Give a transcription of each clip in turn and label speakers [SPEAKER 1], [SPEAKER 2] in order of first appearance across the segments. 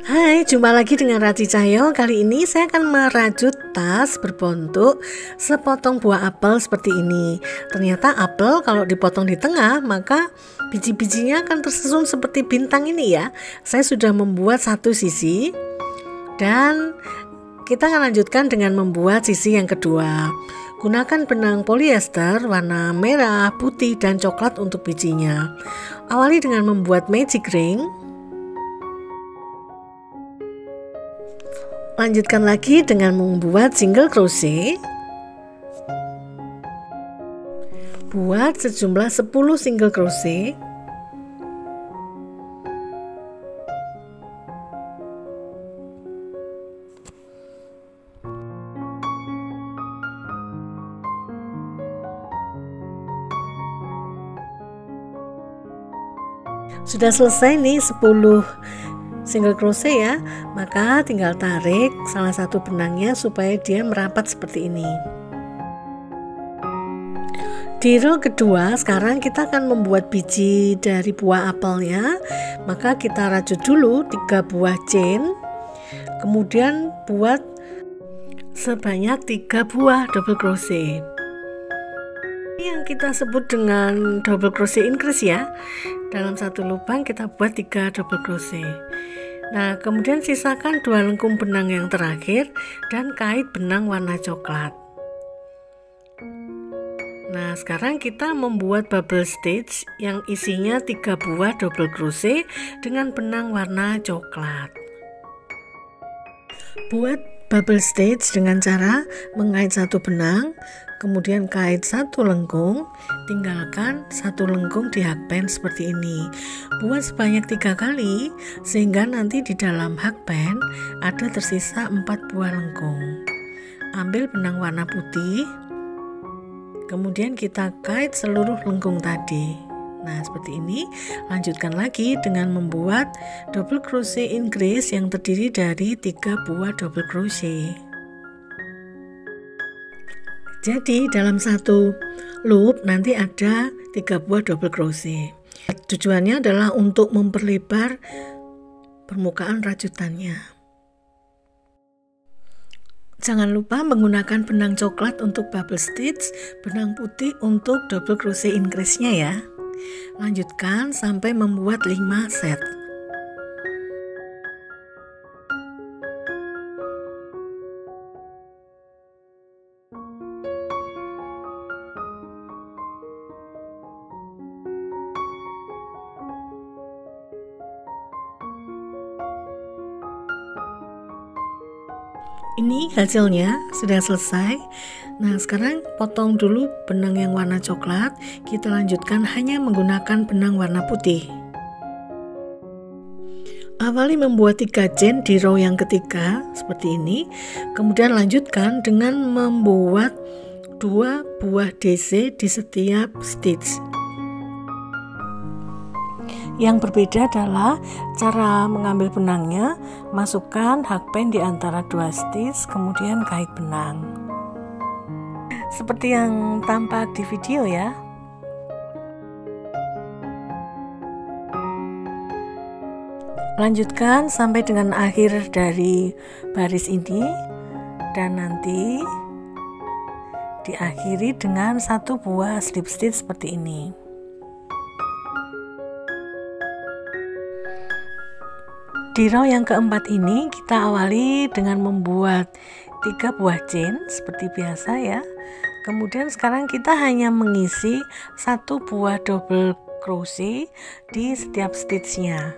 [SPEAKER 1] Hai, jumpa lagi dengan Raji Cahyo. Kali ini saya akan merajut tas berbentuk sepotong buah apel seperti ini. Ternyata apel kalau dipotong di tengah, maka biji-bijinya akan tersusun seperti bintang ini ya. Saya sudah membuat satu sisi dan kita akan lanjutkan dengan membuat sisi yang kedua. Gunakan benang polyester warna merah, putih, dan coklat untuk bijinya. Awali dengan membuat magic ring. Lanjutkan lagi dengan membuat single crochet. Buat sejumlah 10 single crochet. Sudah selesai nih 10 single crochet ya, maka tinggal tarik salah satu benangnya supaya dia merapat seperti ini. Di row kedua sekarang kita akan membuat biji dari buah apelnya, maka kita rajut dulu 3 buah chain, kemudian buat sebanyak 3 buah double crochet. Yang kita sebut dengan double crochet increase ya. Dalam satu lubang kita buat 3 double crochet. Nah, kemudian sisakan 2 lengkung benang yang terakhir dan kait benang warna coklat. Nah, sekarang kita membuat bubble stitch yang isinya 3 buah double crochet dengan benang warna coklat. Buat bubble stitch dengan cara mengait satu benang, kemudian kait 1 lengkung, tinggalkan 1 lengkung di hakband seperti ini. Buat sebanyak 3 kali sehingga nanti di dalam hakband ada tersisa 4 buah lengkung. Ambil benang warna putih, kemudian kita kait seluruh lengkung tadi. Nah, seperti ini. Lanjutkan lagi dengan membuat double crochet increase yang terdiri dari 3 buah double crochet. Jadi dalam satu loop nanti ada 3 buah double crochet. Tujuannya adalah untuk memperlebar permukaan rajutannya. Jangan lupa menggunakan benang coklat untuk bubble stitch, benang putih untuk double crochet increase-nya ya. Lanjutkan sampai membuat 5 set. Ini hasilnya sudah selesai. Nah, sekarang potong dulu benang yang warna coklat. Kita lanjutkan hanya menggunakan benang warna putih. Awali membuat 3 chain di row yang ketiga seperti ini. Kemudian lanjutkan dengan membuat 2 buah DC di setiap stitch. Yang berbeda adalah cara mengambil benangnya. Masukkan hakband di antara 2 stitch, kemudian kait benang. Seperti yang tampak di video ya. Lanjutkan sampai dengan akhir dari baris ini dan nanti diakhiri dengan 1 buah slip stitch seperti ini. Di row yang keempat ini kita awali dengan membuat 3 buah chain seperti biasa ya. Kemudian sekarang kita hanya mengisi 1 buah double crochet di setiap stitchnya.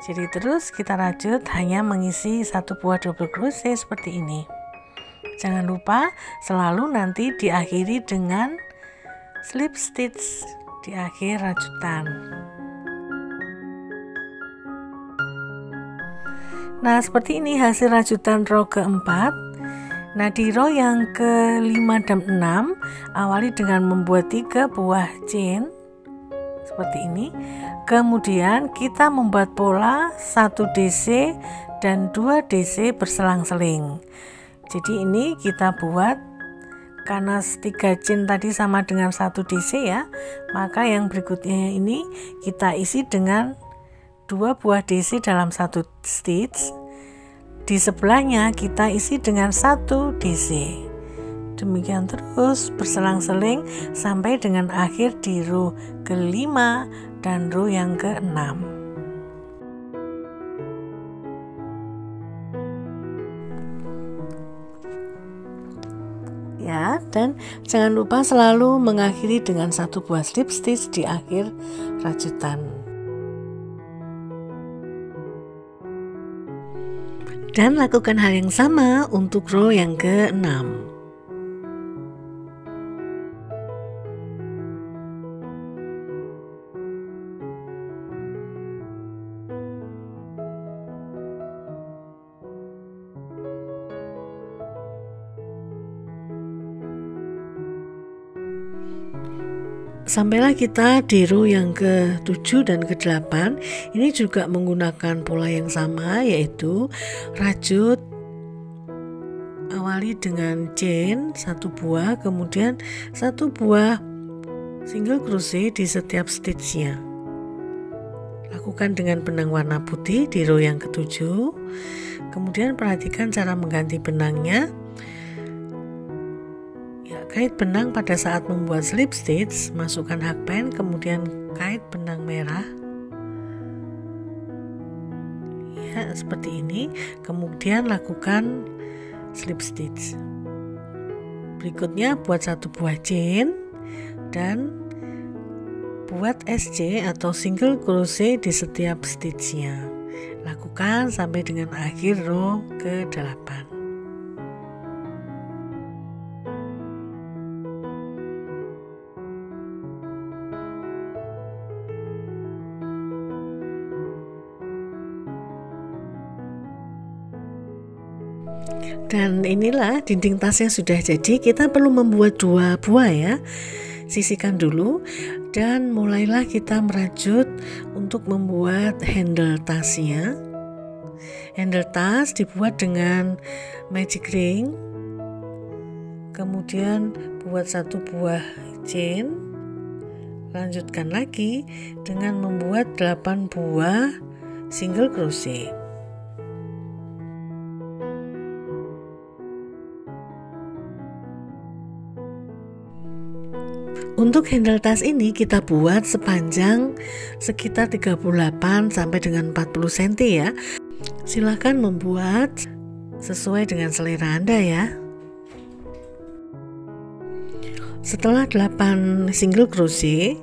[SPEAKER 1] Jadi terus kita rajut hanya mengisi 1 buah double crochet seperti ini. Jangan lupa selalu nanti diakhiri dengan slip stitch di akhir rajutan. Nah, seperti ini hasil rajutan row keempat. Nah, di row yang ke-5 dan 6 awali dengan membuat 3 buah chain seperti ini. Kemudian kita membuat pola 1 DC dan 2 DC berselang-seling. Jadi ini kita buat karena 3 chain tadi sama dengan 1 DC ya, maka yang berikutnya ini kita isi dengan 2 buah DC dalam 1 stitch. Di sebelahnya kita isi dengan 1 DC. Demikian terus berselang-seling sampai dengan akhir di row ke-5 dan row yang ke-6. Ya, dan jangan lupa selalu mengakhiri dengan 1 buah slip stitch di akhir rajutan. Dan lakukan hal yang sama untuk row yang ke-6. Sampailah kita di row yang ke-7 dan ke-8. Ini juga menggunakan pola yang sama, yaitu rajut awali dengan chain 1 buah, kemudian 1 buah single crochet di setiap stitchnya. Lakukan dengan benang warna putih di row yang ke-7. Kemudian perhatikan cara mengganti benangnya. Kait benang pada saat membuat slip stitch, masukkan hakpen, kemudian kait benang merah ya, seperti ini. Kemudian lakukan slip stitch. Berikutnya buat 1 buah chain dan buat SC atau single crochet di setiap stitchnya. Lakukan sampai dengan akhir row ke-8. Dan inilah dinding tasnya sudah jadi. Kita perlu membuat 2 buah ya. Sisihkan dulu dan mulailah kita merajut untuk membuat handle tasnya. Handle tas dibuat dengan magic ring. Kemudian buat 1 buah chain. Lanjutkan lagi dengan membuat 8 buah single crochet. Untuk handle tas ini kita buat sepanjang sekitar 38 sampai dengan 40 cm ya. Silahkan membuat sesuai dengan selera Anda ya. Setelah 8 single crochet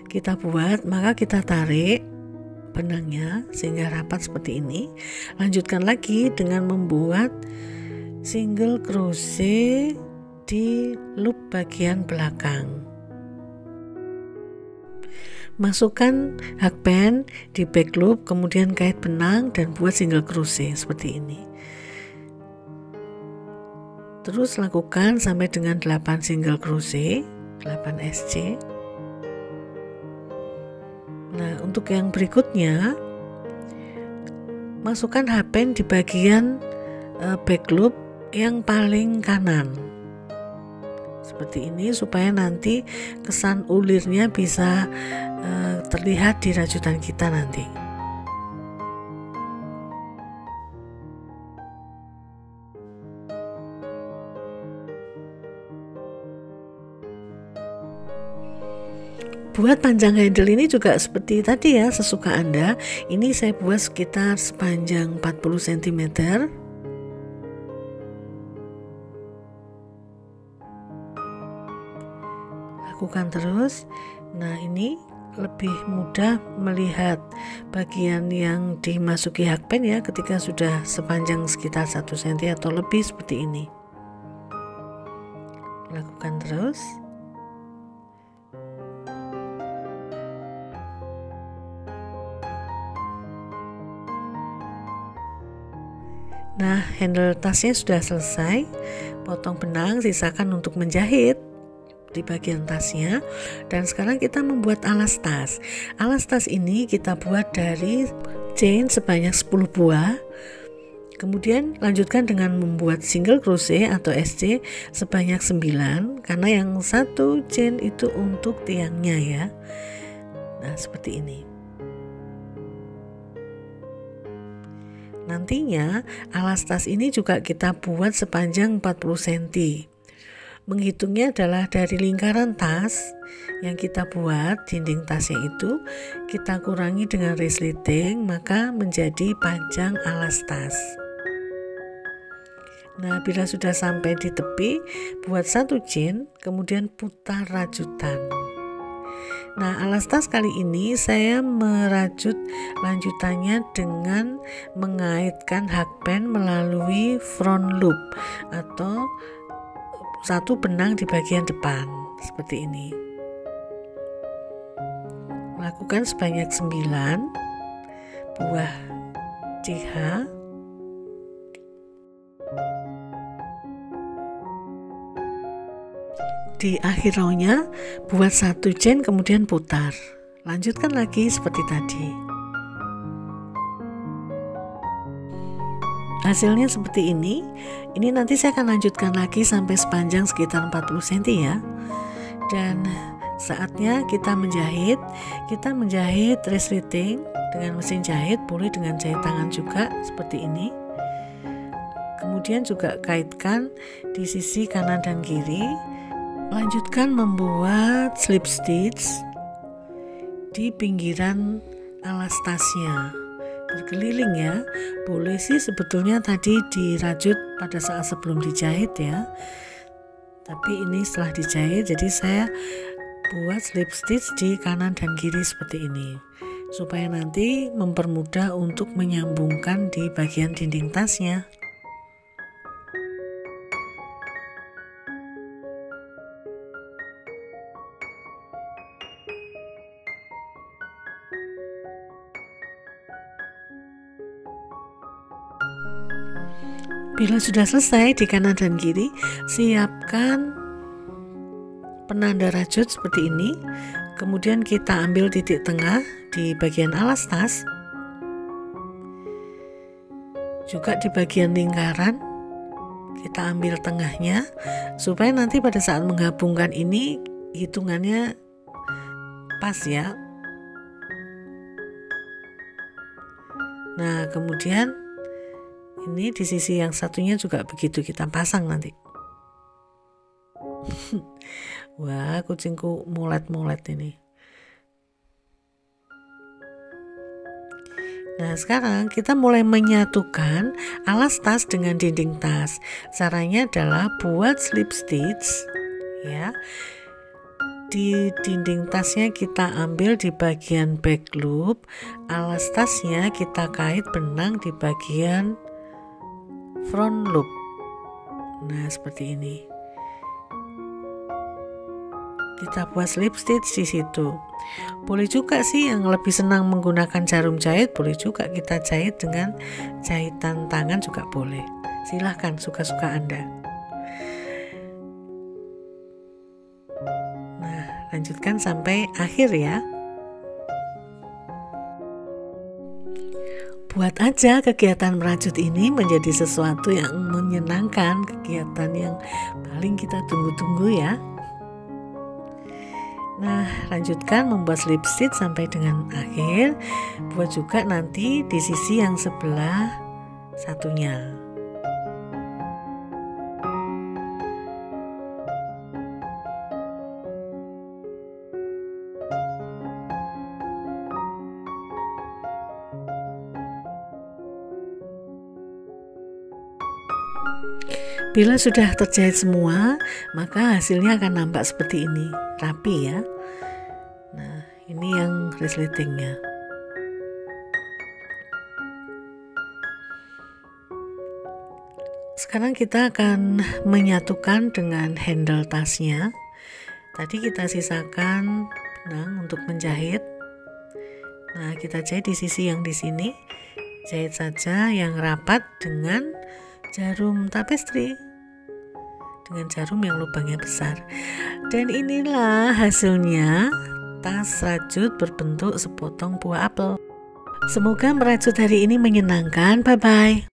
[SPEAKER 1] kita buat, maka kita tarik benangnya sehingga rapat seperti ini. Lanjutkan lagi dengan membuat single crochet di loop bagian belakang. Masukkan hakpen di back loop, kemudian kait benang dan buat single crochet seperti ini. Terus lakukan sampai dengan 8 single crochet, 8 SC. Nah, untuk yang berikutnya masukkan hakpen di bagian back loop yang paling kanan. Seperti ini supaya nanti kesan ulirnya bisa terlihat di rajutan kita nanti. Buat panjang handle ini juga seperti tadi ya, sesuka Anda. Ini saya buat sekitar sepanjang 40 cm. Lakukan terus. Nah, ini lebih mudah melihat bagian yang dimasuki hakpen ya ketika sudah sepanjang sekitar 1 cm atau lebih seperti ini. Lakukan terus. Nah, handle tasnya sudah selesai. Potong benang, sisakan untuk menjahit di bagian tasnya. Dan sekarang kita membuat alas tas. Alas tas ini kita buat dari chain sebanyak 10 buah. Kemudian lanjutkan dengan membuat single crochet atau SC sebanyak 9, karena yang satu chain itu untuk tiangnya ya. Nah, seperti ini. Nantinya alas tas ini juga kita buat sepanjang 40 cm. Menghitungnya adalah dari lingkaran tas yang kita buat, dinding tasnya itu kita kurangi dengan resleting, maka menjadi panjang alas tas. Nah, bila sudah sampai di tepi, buat satu chain, kemudian putar rajutan. Nah, alas tas kali ini saya merajut lanjutannya dengan mengaitkan hakpen melalui front loop atau satu benang di bagian depan seperti ini. Lakukan sebanyak 9 buah CH. Di akhir rownya buat satu chain kemudian putar. Lanjutkan lagi seperti tadi. Hasilnya seperti ini. Ini nanti saya akan lanjutkan lagi sampai sepanjang sekitar 40 cm ya. Dan saatnya kita menjahit. Kita menjahit resleting dengan mesin jahit, boleh dengan jahit tangan juga seperti ini. Kemudian juga kaitkan di sisi kanan dan kiri. Lanjutkan membuat slip stitch di pinggiran alas tasnya. Berkeliling ya. Boleh sih sebetulnya tadi dirajut pada saat sebelum dijahit ya. Tapi ini setelah dijahit, jadi saya buat slip stitch di kanan dan kiri seperti ini. Supaya nanti mempermudah untuk menyambungkan di bagian dinding tasnya. Bila sudah selesai di kanan dan kiri, siapkan penanda rajut seperti ini. Kemudian kita ambil titik tengah di bagian alas tas. Juga di bagian lingkaran, kita ambil tengahnya, supaya nanti pada saat menggabungkan ini, hitungannya pas ya. Nah, kemudian ini di sisi yang satunya juga begitu kita pasang nanti. Wah, kucingku mulet-mulet ini. Nah, sekarang kita mulai menyatukan alas tas dengan dinding tas. Caranya adalah buat slip stitch ya. Di dinding tasnya kita ambil di bagian back loop, alas tasnya kita kait benang di bagian front loop. Nah, seperti ini. Kita buat slip stitch di situ. Boleh juga sih yang lebih senang menggunakan jarum jahit, boleh juga kita jahit dengan jahitan tangan juga boleh. Silahkan, suka-suka Anda. Nah, lanjutkan sampai akhir ya. Buat aja kegiatan merajut ini menjadi sesuatu yang menyenangkan, kegiatan yang paling kita tunggu-tunggu ya. Nah, lanjutkan membuat slip stitch sampai dengan akhir. Buat juga nanti di sisi yang sebelah satunya. Bila sudah terjahit semua, maka hasilnya akan nampak seperti ini, rapi ya. Nah, ini yang resletingnya. Sekarang kita akan menyatukan dengan handle tasnya. Tadi kita sisakan benang untuk menjahit. Nah, kita jahit di sisi yang di sini. Jahit saja yang rapat dengan jarum tapestry, dengan jarum yang lubangnya besar. Dan inilah hasilnya, tas rajut berbentuk sepotong buah apel. Semoga merajut hari ini menyenangkan. Bye bye.